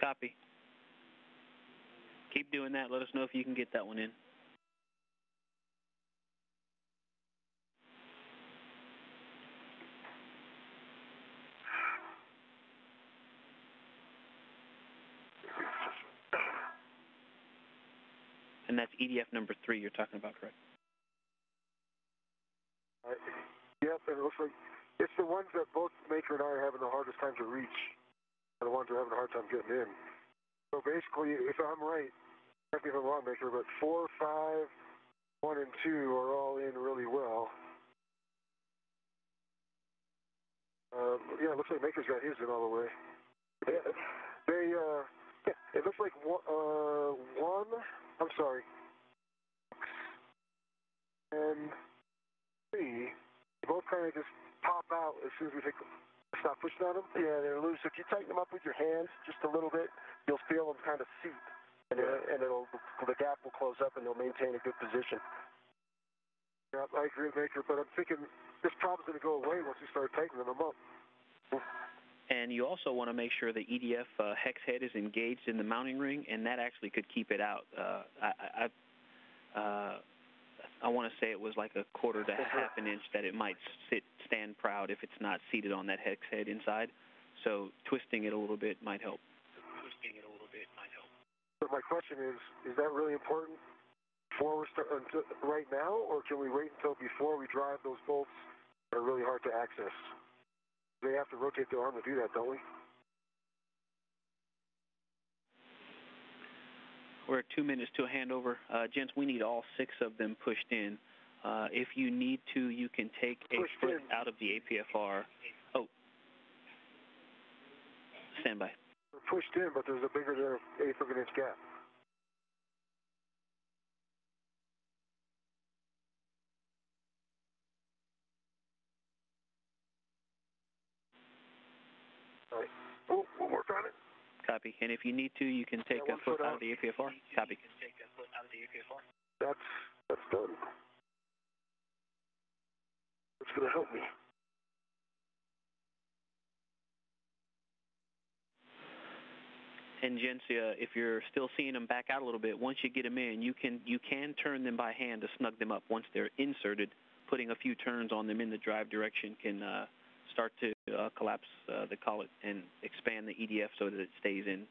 Copy. Keep doing that. Let us know if you can get that one in. And that's EDF number 3 you're talking about, correct? Yep, and it looks like it's the ones that both Maker and I are having the hardest time to reach, and the ones that are having a hard time getting in. So basically, if I'm right, correct me if I'm wrong, Maker, but 4, 5, 1, and 2 are all in really well. Yeah, it looks like Maker's got his in all the way. Yeah, it looks like 1, I'm sorry, and 3, they both kind of just pop out as soon as we stop pushing on them. Yeah, they're loose. If you tighten them up with your hands just a little bit, you'll feel them kind of seat, and the gap will close up, and they'll maintain a good position. Yeah, I agree with Maker, but I'm thinking this problem's going to go away once we start tightening them up. And you also want to make sure the EDF hex head is engaged in the mounting ring, and that actually could keep it out. I want to say it was like a quarter to half an inch that it might stand proud if it's not seated on that hex head inside. So twisting it a little bit might help. But my question is that really important before right now, or can we wait until before we drive those bolts that are really hard to access? They have to rotate the arm to do that, don't we? We're at 2 minutes to a handover. Gents, we need all 6 of them pushed in. If you need to, you can take a foot out of the APFR. Oh, stand by. They're pushed in, but there's a bigger than 1/8 of an inch gap. All right. We'll work on it. Copy. And if you need to, you can take a foot out of the APFR. Copy. That's done. It's going to help me. And gents, if you're still seeing them back out a little bit, once you get them in, you can turn them by hand to snug them up. Once they're inserted, putting a few turns on them in the drive direction can start to collapse the collet and expand the EDF so that it stays in.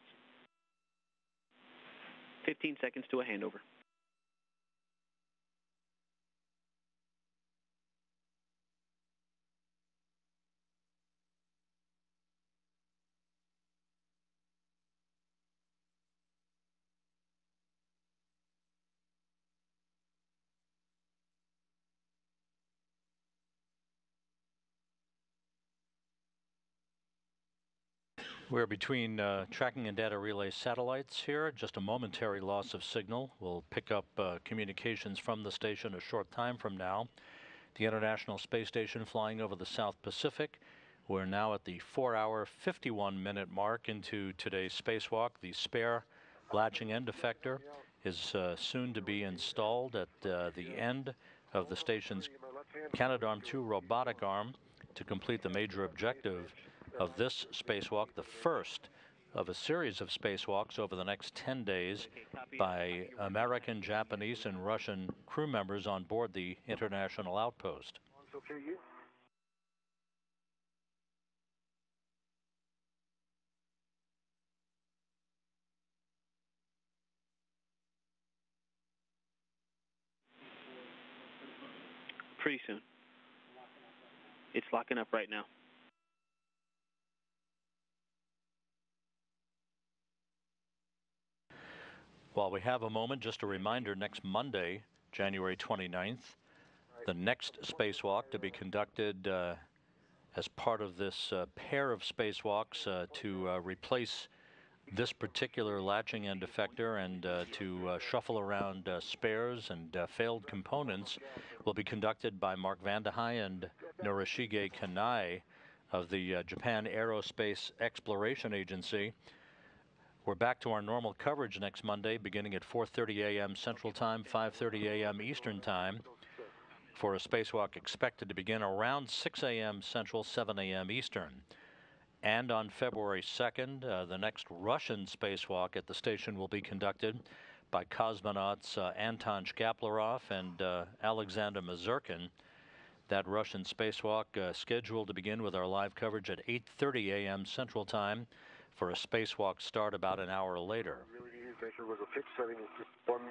15 seconds to a handover. We're between tracking and data relay satellites here. Just a momentary loss of signal. We'll pick up communications from the station a short time from now. The International Space Station flying over the South Pacific. We're now at the 4-hour, 51-minute mark into today's spacewalk. The spare latching end effector is soon to be installed at the end of the station's Canadarm2 robotic arm to complete the major objective of this spacewalk, the first of a series of spacewalks over the next 10 days by American, Japanese, and Russian crew members on board the International Outpost. Pretty soon. It's locking up right now. While we have a moment, just a reminder, next Monday, January 29th, the next spacewalk to be conducted as part of this pair of spacewalks to replace this particular latching end effector and to shuffle around spares and failed components will be conducted by Mark Vandehei and Norishige Kanai of the Japan Aerospace Exploration Agency. We're back to our normal coverage next Monday, beginning at 4:30 a.m. Central Time, 5:30 a.m. Eastern Time, for a spacewalk expected to begin around 6 a.m. Central, 7 a.m. Eastern. And on February 2nd, the next Russian spacewalk at the station will be conducted by cosmonauts Anton Shkaplerov and Alexander Mazurkin. That Russian spacewalk scheduled to begin with our live coverage at 8:30 a.m. Central Time, for a spacewalk start about an hour later. I really needed to make sure it was a pitch setting, just one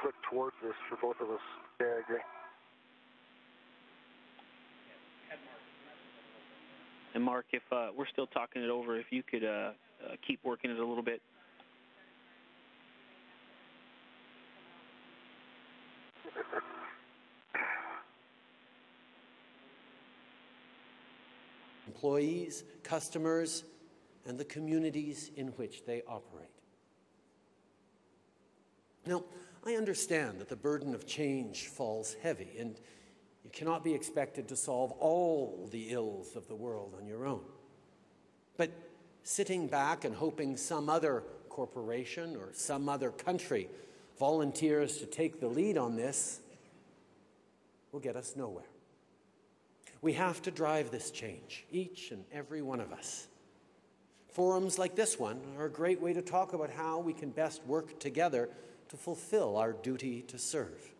click towards this for both of us. Yeah, I agree. And Mark, if we're still talking it over, if you could keep working it a little bit. Employees, customers, and the communities in which they operate. Now, I understand that the burden of change falls heavy, and you cannot be expected to solve all the ills of the world on your own. But sitting back and hoping some other corporation or some other country volunteers to take the lead on this will get us nowhere. We have to drive this change, each and every one of us. Forums like this one are a great way to talk about how we can best work together to fulfill our duty to serve.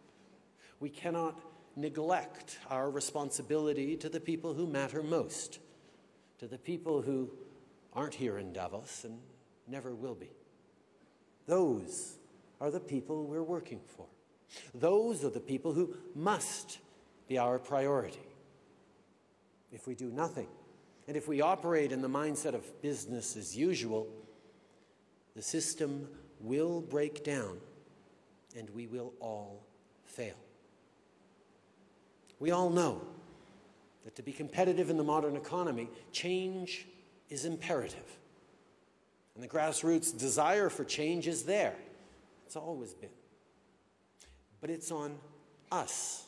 We cannot neglect our responsibility to the people who matter most, to the people who aren't here in Davos and never will be. Those are the people we're working for. Those are the people who must be our priority. If we do nothing, and if we operate in the mindset of business as usual, the system will break down and we will all fail. We all know that to be competitive in the modern economy, change is imperative. And the grassroots desire for change is there. It's always been. But it's on us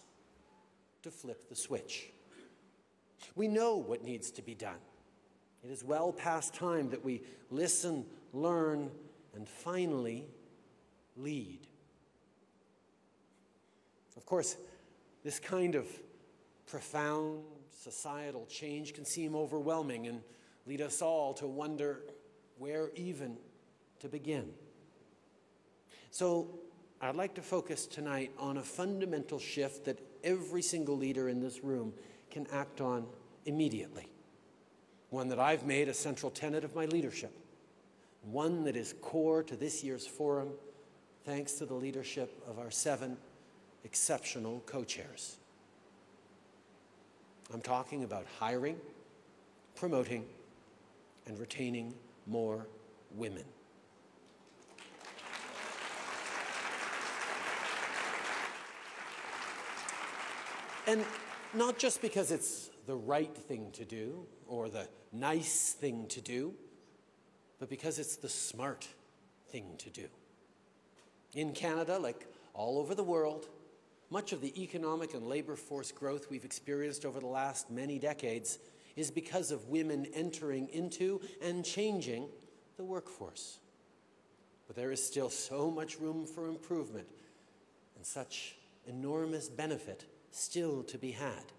to flip the switch. We know what needs to be done. It is well past time that we listen, learn, and finally lead. Of course, this kind of profound societal change can seem overwhelming and lead us all to wonder where even to begin. So I'd like to focus tonight on a fundamental shift that every single leader in this room can act on immediately. One that I've made a central tenet of my leadership. One that is core to this year's forum, thanks to the leadership of our 7 exceptional co-chairs. I'm talking about hiring, promoting, and retaining more women. And not just because it's the right thing to do or the nice thing to do, but because it's the smart thing to do. In Canada, like all over the world, much of the economic and labor force growth we've experienced over the last many decades is because of women entering into and changing the workforce. But there is still so much room for improvement and such enormous benefit still to be had.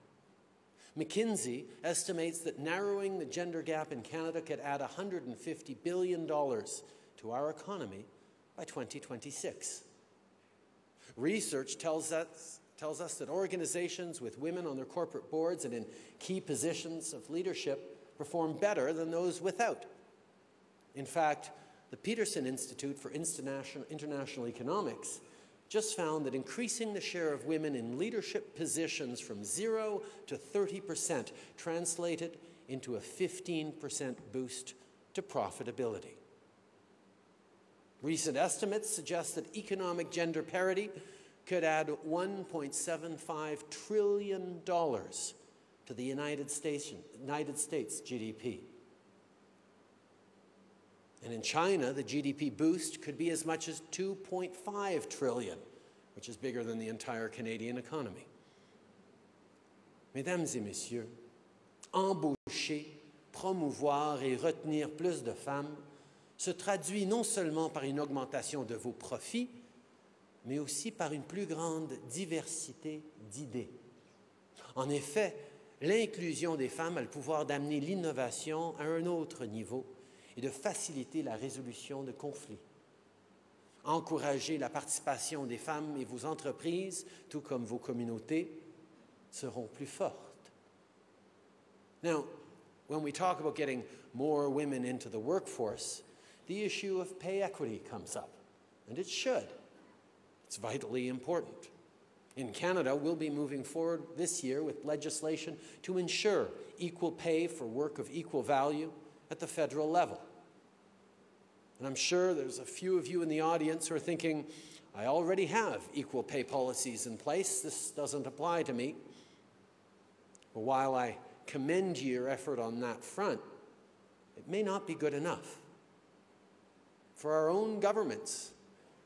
McKinsey estimates that narrowing the gender gap in Canada could add $150 billion to our economy by 2026. Research tells us that organizations with women on their corporate boards and in key positions of leadership perform better than those without. In fact, the Peterson Institute for International Economics just found that increasing the share of women in leadership positions from 0 to 30% translated into a 15% boost to profitability. Recent estimates suggest that economic gender parity could add $1.75 trillion to the United States GDP. And in China, the GDP boost could be as much as $2.5 trillion, which is bigger than the entire Canadian economy. Mesdames et messieurs, embaucher, promouvoir et retenir plus de femmes se traduit non seulement par une augmentation de vos profits, mais aussi par une plus grande diversité d'idées. En effet, l'inclusion des femmes a le pouvoir d'amener l'innovation à un autre niveau et de faciliter la résolution de conflits. Encourager la participation des femmes et vos entreprises, tout comme vos communautés, seront plus fortes. Now, when we talk about getting more women into the workforce, the issue of pay equity comes up, and it should. It's vitally important. In Canada, we'll be moving forward this year with legislation to ensure equal pay for work of equal value at the federal level. And I'm sure there's a few of you in the audience who are thinking, I already have equal pay policies in place. This doesn't apply to me. But while I commend your effort on that front, it may not be good enough. For our own governments,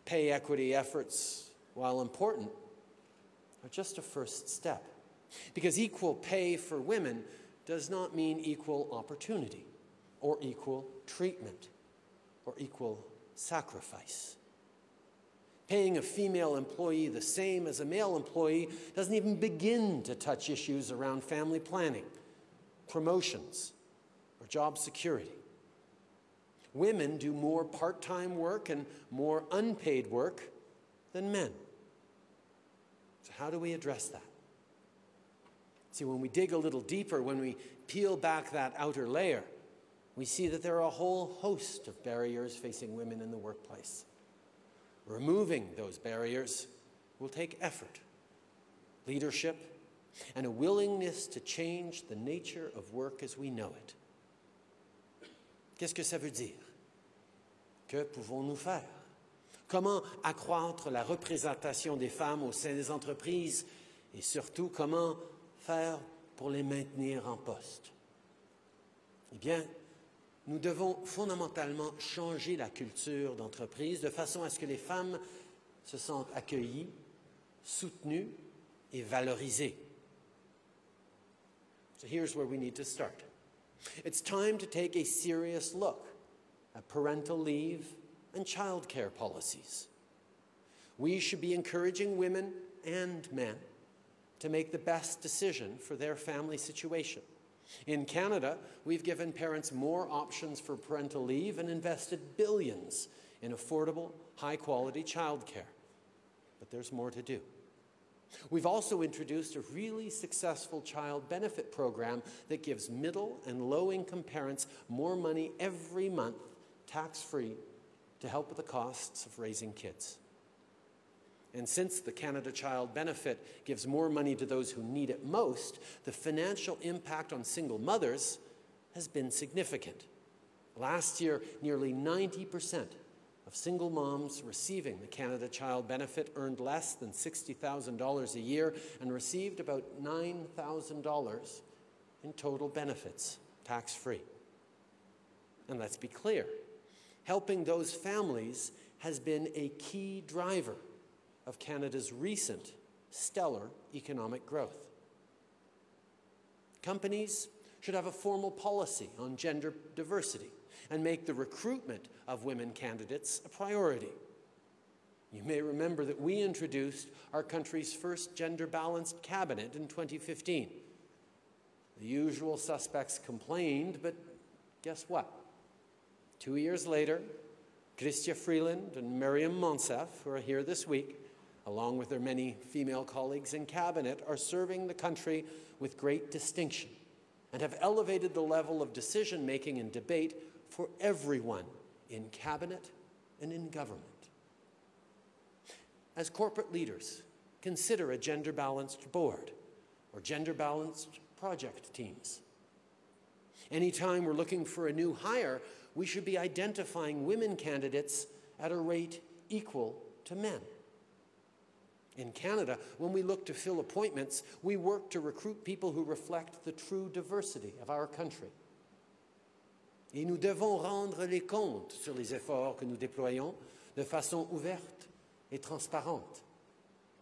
pay equity efforts, while important, are just a first step. Because equal pay for women does not mean equal opportunity, or equal treatment, or equal sacrifice. Paying a female employee the same as a male employee doesn't even begin to touch issues around family planning, promotions, or job security. Women do more part-time work and more unpaid work than men. So how do we address that? See, when we dig a little deeper, when we peel back that outer layer, we see that there are a whole host of barriers facing women in the workplace. Removing those barriers will take effort, leadership, and a willingness to change the nature of work as we know it. Qu'est-ce que ça veut dire? Que pouvons-nous faire? Comment accroître la représentation des femmes au sein des entreprises et surtout comment faire pour les maintenir en poste? Eh bien, nous devons fondamentalement changer la culture d'entreprise de façon à ce que les femmes se sentent accueillies, soutenues et valorisées. So here's where we need to start. It's time to take a serious look at parental leave and childcare policies. We should be encouraging women and men to make the best decision for their family situation. In Canada, we've given parents more options for parental leave and invested billions in affordable, high-quality childcare. But there's more to do. We've also introduced a really successful child benefit program that gives middle and low-income parents more money every month, tax-free, to help with the costs of raising kids. And since the Canada Child Benefit gives more money to those who need it most, the financial impact on single mothers has been significant. Last year, nearly 90% of single moms receiving the Canada Child Benefit earned less than $60,000 a year and received about $9,000 in total benefits, tax-free. And let's be clear, helping those families has been a key driver of Canada's recent stellar economic growth. Companies should have a formal policy on gender diversity and make the recruitment of women candidates a priority. You may remember that we introduced our country's first gender-balanced cabinet in 2015. The usual suspects complained, but guess what? 2 years later, Chrystia Freeland and Miriam Monsef, who are here this week, along with their many female colleagues in cabinet, are serving the country with great distinction and have elevated the level of decision-making and debate for everyone in cabinet and in government. As corporate leaders, consider a gender-balanced board or gender-balanced project teams. Anytime we're looking for a new hire, we should be identifying women candidates at a rate equal to men. In Canada, when we look to fill appointments, we work to recruit people who reflect the true diversity of our country. Et nous devons rendre les comptes sur les efforts que nous déployons de façon ouverte et transparente.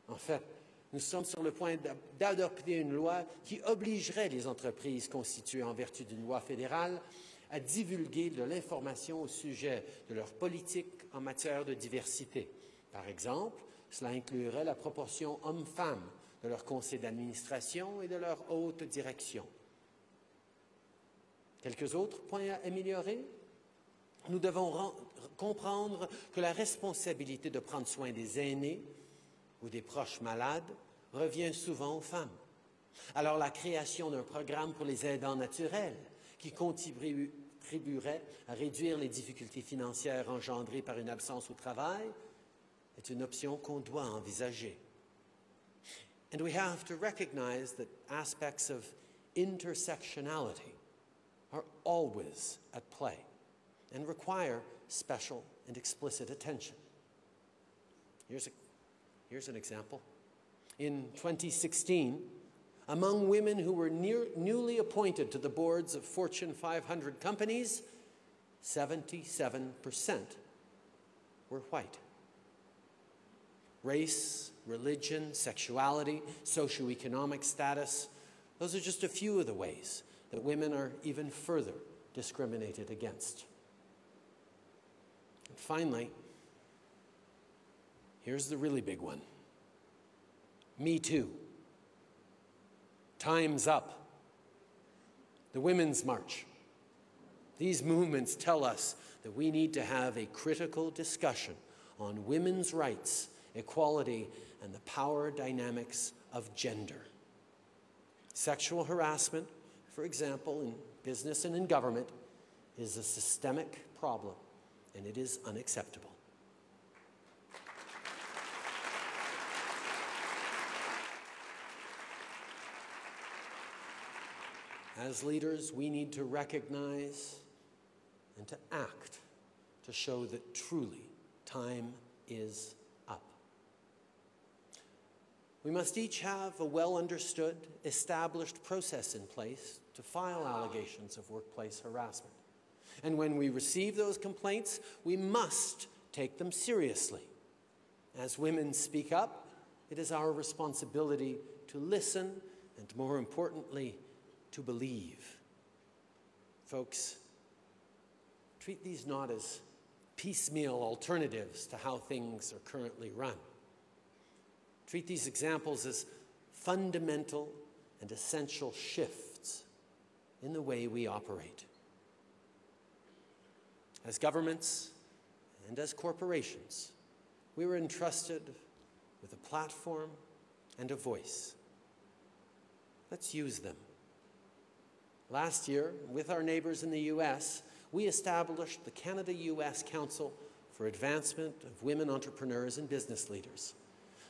En fait, nous sommes sur le point d'adopter une loi qui obligerait les entreprises constituées en vertu d'une loi fédérale à divulguer de l'information au sujet de leur politique en matière de diversité. Par exemple, cela inclurait la proportion hommes-femmes de leur conseil d'administration et de leur haute direction. Quelques autres points à améliorer? Nous devons comprendre que la responsabilité de prendre soin des aînés ou des proches malades revient souvent aux femmes. Alors la création d'un programme pour les aidants naturels qui contribuerait à réduire les difficultés financières engendrées par une absence au travail est une option qu'on doit envisager. And we have to recognize that aspects of intersectionality are always at play and require special and explicit attention. Here's an example. In 2016, among women who were newly appointed to the boards of Fortune 500 companies, 77% were white. Race, religion, sexuality, socioeconomic status, those are just a few of the ways that women are even further discriminated against. And finally, here's the really big one. Me Too. Time's Up. The Women's March. These movements tell us that we need to have a critical discussion on women's rights, equality, and the power dynamics of gender. Sexual harassment, for example, in business and in government, is a systemic problem, and it is unacceptable. As leaders, we need to recognize and to act to show that truly time is up. We must each have a well-understood, established process in place to file allegations of workplace harassment. And when we receive those complaints, we must take them seriously. As women speak up, it is our responsibility to listen and, more importantly, to believe. Folks, treat these not as piecemeal alternatives to how things are currently run. Treat these examples as fundamental and essential shifts in the way we operate. As governments and as corporations, we were entrusted with a platform and a voice. Let's use them. Last year, with our neighbors in the U.S., we established the Canada-U.S. Council for Advancement of Women Entrepreneurs and Business Leaders.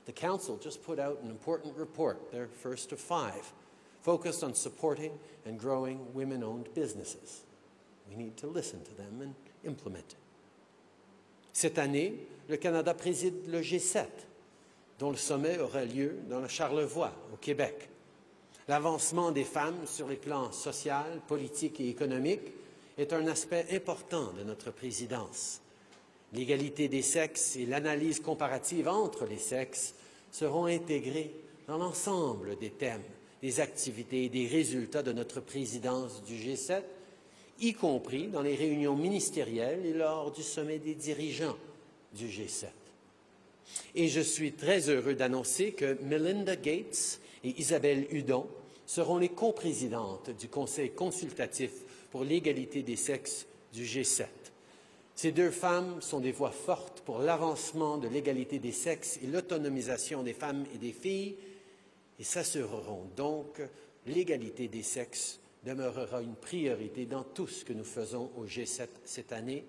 The Council just put out an important report, their first of 5, focused on supporting and growing women-owned businesses. We need to listen to them and implement it. Cette année, le Canada préside le G7, dont le sommet aura lieu dans le Charlevoix, au Québec. L'avancement des femmes sur les plans social, politique et économique est un aspect important de notre présidence. L'égalité des sexes et l'analyse comparative entre les sexes seront intégrés dans l'ensemble des thèmes, des activités et des résultats de notre présidence du G7, y compris dans les réunions ministérielles et lors du sommet des dirigeants du G7. Et je suis très heureux d'annoncer que Melinda Gates et Isabelle Hudon seront les coprésidentes du Conseil consultatif pour l'égalité des sexes du G7. Ces 2 femmes sont des voix fortes pour l'avancement de l'égalité des sexes et l'autonomisation des femmes et des filles et s'assureront donc que l'égalité des sexes demeurera une priorité dans tout ce que nous faisons au G7 cette année